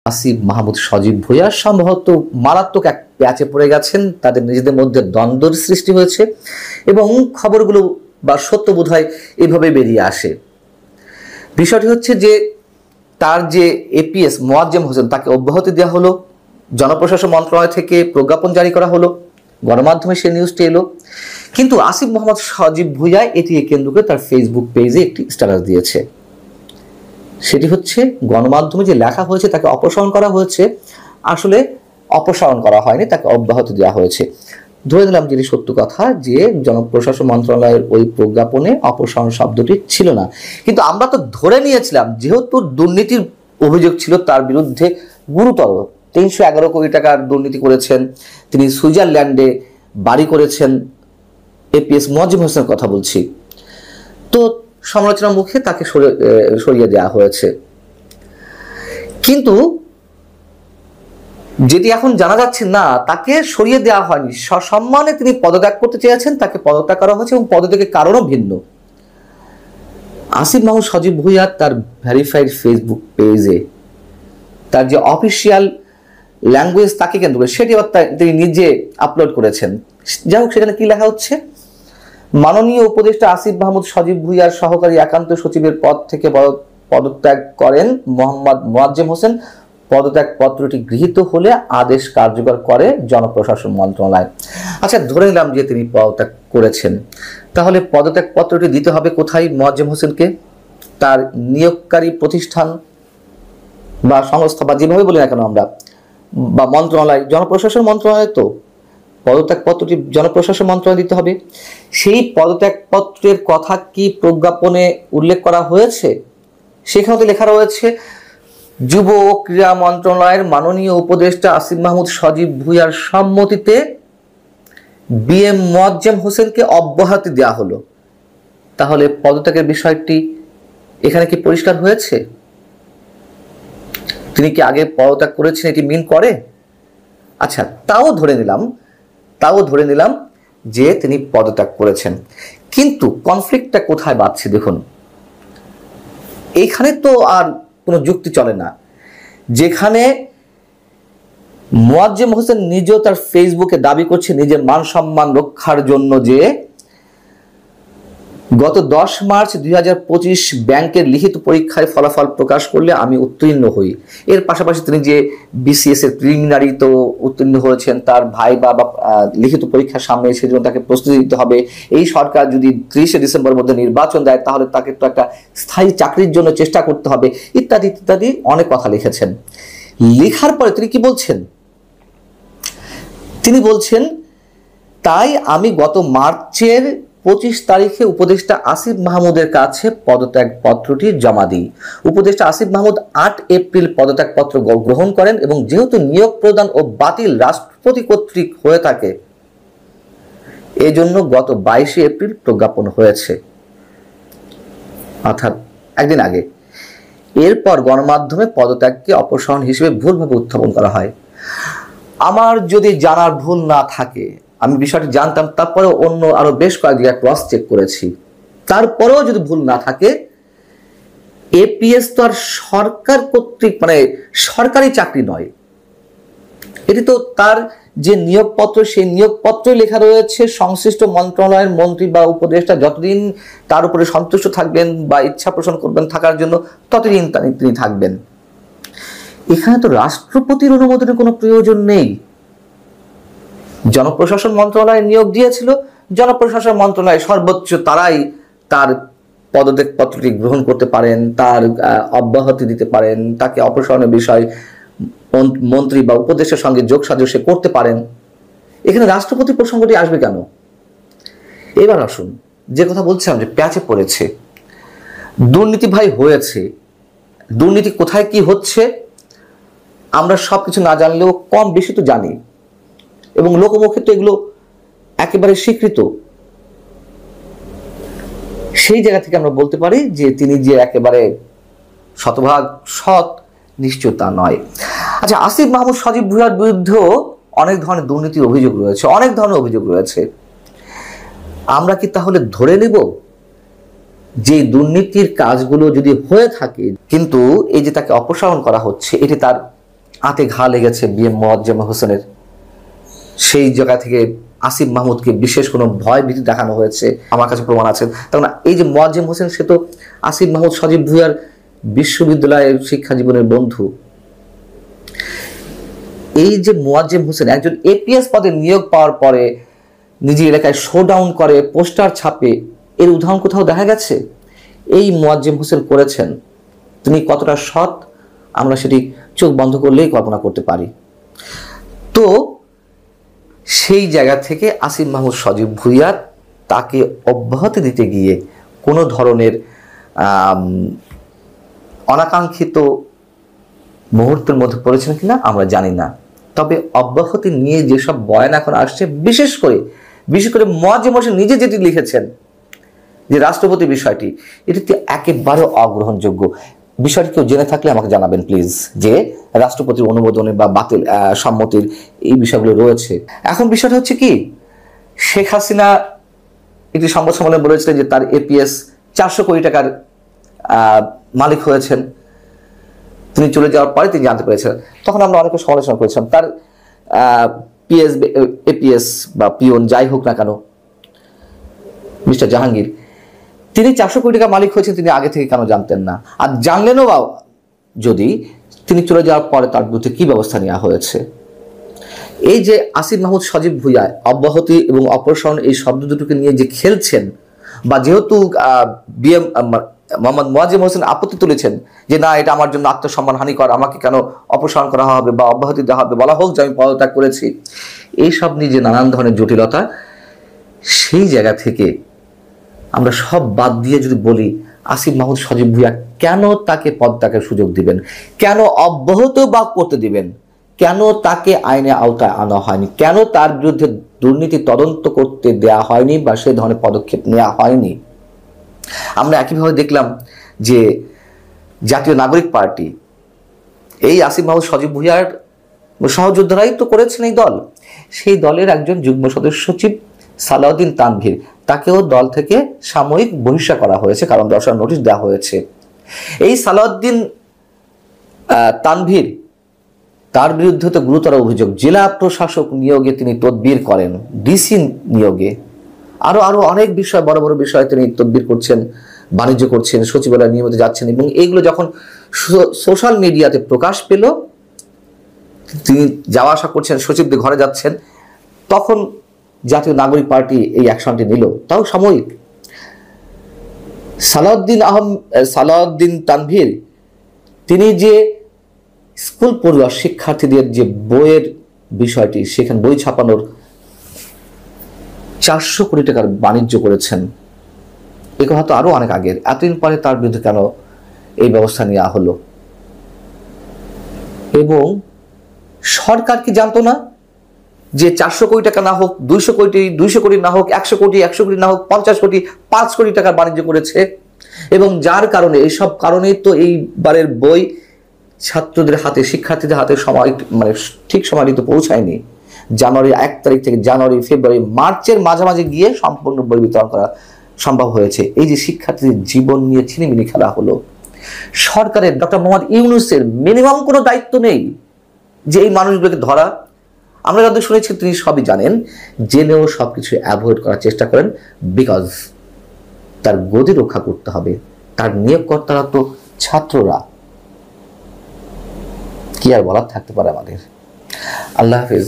আসিফ মাহমুদ সজীব ভুঁইয়া সম্ভবত মারাত্মক এক প্যাচে পড়ে গেছেন, তাদের নিজেদের মধ্যে দ্বন্দ্বের সৃষ্টি হয়েছে এবং খবরগুলো বা সত্য বোধহয় এভাবে বেরিয়ে আসে। বিষয়টি হচ্ছে যে তার যে এপিএস মোয়াজ্জেম হোসেন তাকে অব্যাহতি দেওয়া হলো, জনপ্রশাসন মন্ত্রণালয় থেকে প্রজ্ঞাপন জারি করা হলো, গণমাধ্যমে সে নিউজটি এলো, কিন্তু আসিফ মাহমুদ সজীব ভুঁইয়া এটিকে কেন্দ্র করে তার ফেসবুক পেজে একটি স্ট্যাটাস দিয়েছে। সেটি হচ্ছে গণমাধ্যমে যে লেখা হয়েছে তাকে অপসারণ করা হয়েছে, আসলে অপসারণ করা হয়নি, তাকে অব্যাহতি দেওয়া হয়েছে। ধরে নিলাম যেটি সত্য কথা যে জনপ্রশাসন মন্ত্রণালয়ের ওই প্রজ্ঞাপনে অপসারণ শব্দটি ছিল না, কিন্তু আমরা তো ধরে নিয়েছিলাম যেহেতু দুর্নীতির অভিযোগ ছিল তার বিরুদ্ধে গুরুতর, 311 কোটি টাকার দুর্নীতি করেছেন, তিনি সুইজারল্যান্ডে বাড়ি করেছেন, এপিএস মোয়াজ্জেম হোসেনের কথা বলছি, তো সমালোচনার মুখে তাকে সরিয়ে দেওয়া হয়েছে। কিন্তু যেটি এখন জানা যাচ্ছে না, তাকে সরিয়ে দেওয়া হয়নি, সসম্মানে তিনি পদত্যাগ করতে চেয়েছেন, তাকে পদত্যাগ করা হয়েছে এবং পদত্যাগের কারণও ভিন্ন। আসিফ মাহমুদ সজীব ভুঁইয়া তার ভেরিফাইড ফেসবুক পেজে তার যে অফিসিয়াল ল্যাঙ্গুয়েজ তাকে কেন্দ্র করে সেটি তিনি নিজে আপলোড করেছেন। যাই হোক, সেখানে কি লেখা হচ্ছে, মাননীয় উপদেষ্টা আসিফ মাহমুদ সজীব ভুঁইয়ার সহকারী একান্ত সচিবের পদ থেকে পদত্যাগ করেন মোহাম্মদ মোয়াজ্জেম হোসেন। পদত্যাগ পত্রটি গৃহীত হলে আদেশ কার্যকর করে জনপ্রশাসন মন্ত্রণালয়। আচ্ছা, ধরে নিলাম যে তিনি পদত্যাগ করেছেন, তাহলে পদত্যাগ পত্রটি দিতে হবে কোথায় মোয়াজ্জেম হোসেনকে? তার নিয়োগকারী প্রতিষ্ঠান বা সংস্থা বা যেভাবে বলি না কেন আমরা, বা মন্ত্রণালয়, জনপ্রশাসন মন্ত্রণালয়, তো পদত্যাগ পত্রটি জনপ্রশাসন মন্ত্রণালয় দিতে হবে। সেই পদত্যাগ পত্রের কথা কি প্রজ্ঞাপনে উল্লেখ করা হয়েছে? সেখানে তো লেখা রয়েছে যুব ও ক্রীড়া মন্ত্রণালয়ের মাননীয় উপদেষ্টা আসিফ মাহমুদ সজীব ভুঁইয়ার সম্মতিতে বিএম মোয়াজ্জেম হোসেনকে অব্যাহতি দেওয়া হলো। তাহলে পদত্যাগের বিষয়টি এখানে কি পরিষ্কার হয়েছে? তিনি কি আগে পদত্যাগ করেছেন এটি মিন করে? আচ্ছা, তাও ধরে নিলাম যে তিনি পদত্যাগ করেছেন, কিন্তু কনফ্লিক্টটা কোথায় বাড়ছে দেখুন। এইখানে তো আর কোনো যুক্তি চলে না, যেখানে মোয়াজ্জেম হোসেন নিজেও তার ফেসবুকে দাবি করছে নিজের মান সম্মান রক্ষার জন্য যে গত 10 মার্চ 2025 ব্যাংকের লিখিত পরীক্ষায় ফলাফল প্রকাশ করলে আমি উত্তীর্ণ হই। এর পাশাপাশি তিনি যে বিসিএস এর প্রিলিমিনারি তো উত্তীর্ণ হয়েছেন, তার ভাই বাবা লিখিত পরীক্ষার সামনে, সেজন্য তাকে প্রস্তুতি দিতে হবে। এই সরকার যদি 30 ডিসেম্বরের মধ্যে নির্বাচন দেয় তাহলে তাকে তো একটা স্থায়ী চাকরির জন্য চেষ্টা করতে হবে, ইত্যাদি ইত্যাদি অনেক কথা লিখেছেন। লেখার পরে তিনি কি বলছেন? তিনি বলছেন, তাই আমি গত মার্চের 25 তারিখে উপদেষ্টা আসিফ মাহমুদের কাছে পদত্যাগ পত্রটি জমা দিই। উপদেষ্টা আসিফ মাহমুদ 8 এপ্রিল পদত্যাগ পত্র গ্রহণ করেন এবং যেহেতু নিয়োগ প্রদান ও বাতিল রাষ্ট্রপতি কর্তৃক হয়ে থাকে, এজন্য গত 22 এপ্রিল প্রজ্ঞাপন হয়েছে, অর্থাৎ একদিন আগে। এরপর গণমাধ্যমে পদত্যাগকে অপসারণ হিসেবে ভুলভাবে উত্থাপন করা হয়। আমার যদি জানার ভুল না থাকে, আমি বিষয়টি জানতাম, তারপরেও অন্য আরো বেশ কয়েক জায়গায় ক্রস চেক করেছি, তারপরেও যদি ভুল না থাকে, এপিএস তো আর সরকার কর্তৃক সরকারি চাকরি নয়, এটি তো তার যে নিয়োগপত্র, সেই নিয়োগপত্রে লেখা রয়েছে সংশ্লিষ্ট মন্ত্রণালয়ের মন্ত্রী বা উপদেষ্টা যতদিন তার উপরে সন্তুষ্ট থাকবেন বা ইচ্ছা পোষণ করবেন থাকার জন্য, ততদিন তিনি থাকবেন। এখানে তো রাষ্ট্রপতির অনুমোদনের কোনো প্রয়োজন নেই। জনপ্রশাসন মন্ত্রণালয় নিয়োগ দিয়েছিল, জনপ্রশাসন মন্ত্রণালয় সর্বোচ্চ তারাই তার পদত্যাগ পত্রটি গ্রহণ করতে পারেন, তার অব্যাহতি দিতে পারেন, তাকে অপসারণের বিষয় মন্ত্রী বা উপদেষ্টার সঙ্গে যোগ সাজস্য করতে পারেন। এখানে রাষ্ট্রপতি প্রসঙ্গটি আসবে কেন? এবার আসুন, যে কথা বলছিলাম যে প্যাচে পড়েছে, দুর্নীতি ভাই হয়েছে। দুর্নীতি কোথায় কি হচ্ছে আমরা সবকিছু না জানলেও কম বেশি তো জানি, এবং লোকমুখে তো এগুলো একেবারে স্বীকৃত। সেই জায়গা থেকে আমরা বলতে পারি যে তিনি যে একেবারে শতভাগ সৎ, নিশ্চয় তা নয়। আচ্ছা, আসিফ মাহমুদ সজীব ভুঁইয়ার বিরুদ্ধেও অনেক ধরনের দুর্নীতির অভিযোগ রয়েছে, আমরা কি তাহলে ধরে নেব যে দুর্নীতির কাজগুলো যদি হয়ে থাকে, কিন্তু এই যে তাকে অপসারণ করা হচ্ছে, এটি তার হাতে ঘা লেগেছে বিএম মোয়াজ্জেম হোসেনের, সেই জায়গা থেকে আসিফ মাহমুদকে বিশেষ কোনো ভয় ভীতি দেখানো হয়েছে, আমার কাছে প্রমাণ আছে। তখন এই যে মোয়াজ্জেম হোসেন, সে তো আসিফ মাহমুদ সজীব ভুঁইয়ার বিশ্ববিদ্যালয়ের শিক্ষা জীবনের বন্ধু। এই যে মোয়াজ্জেম হোসেন একজন এপিএস পদে নিয়োগ পাওয়ার পরে নিজের এলাকায় শোডাউন করে, পোস্টার ছাপে, এর উদাহরণ কোথাও দেখা গেছে? এই মোয়াজ্জেম হোসেন করেছেন। তিনি কতটা সৎ আমরা সেটি চোখ বন্ধ করলেই কল্পনা করতে পারি। তো সেই জায়গা থেকে আসিফ মাহমুদ সজীব ভুঁইয়া তাকে অব্যাহতি দিতে গিয়ে কোনো ধরনের অনাকাঙ্ক্ষিত মুহূর্তের মধ্যে পড়েছেন কিনা আমরা জানি না। তবে অব্যাহতি নিয়ে যেসব বয়ান এখন আসছে, বিশেষ করে মোয়াজ্জেম হোসেন নিজে যেটি লিখেছেন যে রাষ্ট্রপতি বিষয়টি, এটি একেবারে অগ্রহণযোগ্য। বিষয়টি কেউ জেনে থাকলে আমাকে জানাবেন প্লিজ, যে রাষ্ট্রপতির অনুমোদনে বা বাতিল সম্মতির এই বিষয়গুলো রয়েছে। এখন বিষয়টা হচ্ছে কি, শেখ হাসিনা একটি সংবাদ সম্মেলনে বলেছিলেন যে তার এপিএস 400 কোটি টাকার মালিক হয়েছেন। তিনি চলে যাওয়ার পরে তিনি জানতে পেরেছেন। তখন আমরা অনেকে সমালোচনা করেছিলাম তার এপিএস বা পিওন যাই হোক না কেন, মিস্টার জাহাঙ্গীর, তিনি 400 কোটি টাকা মালিক হয়েছেন, তিনি আগে থেকে কেন জানতেন না? আর জানলেনও বা যদি, তিনি চলে যাওয়ার পরে তার বিরুদ্ধে কি ব্যবস্থা নেওয়া হয়েছে? এই যে আসিফ মাহমুদ সজীব ভুঁইয়া অব্যাহতি এবং অপসারণ এই শব্দ দুটোকে নিয়ে যে খেলছেন, বা যেহেতু বিএম মোহাম্মদ মোয়াজ্জেম হোসেন আপত্তি তুলেছেন যে না, এটা আমার জন্য আত্মসম্মান হানিকর, আমাকে কেন অপসারণ করা হবে বা অব্যাহতি দেওয়া হবে, বলা হোক যে আমি পদত্যাগ করেছি, এইসব নিয়ে যে নানান ধরনের জটিলতা, সেই জায়গা থেকে আমরা সব বাদ দিয়ে যদি বলি আসিফ মাহমুদ সজীব ভুঁইয়া কেন তাকে পদত্যাগের সুযোগ দিবেন, কেন অব্যাহত বা করতে দিবেন, কেন তাকে আইনে আওতায় আনা হয়নি, কেন তার বিরুদ্ধে দুর্নীতি তদন্ত করতে দেয়া হয়নি বা সে ধরনের পদক্ষেপ নেওয়া হয়নি? আমরা একইভাবে দেখলাম যে জাতীয় নাগরিক পার্টি, এই আসিফ মাহমুদ সজীব ভুঁইয়ার সহযোদ্ধারাই তো করেছেন এই দল, সেই দলের একজন যুগ্ম সদস্য সচিব সালাউদ্দিন তানভীর, তাকেও দল থেকে সাময়িক বহিষ্কার করা হয়েছে, কারণ দর্শার নোটিশ দেওয়া হয়েছে। এই সালাউদ্দিন তানভীর, তার বিরুদ্ধে তো গুরুতর অভিযোগ, জেলা প্রশাসক নিয়োগে তিনি তদবির করেন, ডিসি নিয়োগে, আরো অনেক বিষয়, বড় বড় বিষয় তিনি তদবির করছেন, বাণিজ্য করছেন, সচিবালয়ে নিয়মিত যাচ্ছেন, এবং এইগুলো যখন সোশ্যাল মিডিয়াতে প্রকাশ পেল, তিনি যাওয়া আসা করছেন, সচিবদের ঘরে যাচ্ছেন, তখন জাতীয় নাগরিক পার্টি এই অ্যাকশনটি নিল, তাও সাময়িক। সালাউদ্দিন তানভীর, তিনি যে স্কুল পড়ুয়া শিক্ষার্থীদের যে বইয়ের বিষয়টি, সেখানে বই ছাপানোর 400 কোটি টাকার বাণিজ্য করেছেন, এ কথা তো আরো অনেক আগের। এতদিন পরে তার বিরুদ্ধে কেন এই ব্যবস্থা নেওয়া হলো? এবং সরকার কি জানতো না যে 400 কোটি টাকা না হোক, 200 কোটি না হোক, 100 কোটি না হোক, 50 কোটি, 5 কোটি টাকার বাণিজ্য করেছে? এবং যার কারণে, এইসব কারণেই তো এইবারের বই ছাত্রদের হাতে, শিক্ষার্থীদের হাতে সময় ঠিক সময় তো পৌঁছায়নি। জানুয়ারি 1 তারিখ থেকে জানুয়ারি, ফেব্রুয়ারি, মার্চের মাঝামাঝি গিয়ে সম্পূর্ণ বই বিতরণ করা সম্ভব হয়েছে। এই যে শিক্ষার্থীদের জীবন নিয়ে ছিনিমিনি খেলা হলো, সরকারের ডক্টর মোহাম্মদ ইউনূসের মিনিমাম কোনো দায়িত্ব নেই যে এই মানুষগুলোকে ধরা? আমরা যতদূর শুনেছি তিনি সবই জানেন, জেনেও সবকিছু অ্যাভয়েড করার চেষ্টা করেন, বিকজ তার গদি রক্ষা করতে হবে। তার নিয়োগকর্তারা তো ছাত্ররা। কি আর বলার থাকতে পারে আমাদের? আল্লাহ হাফেজ।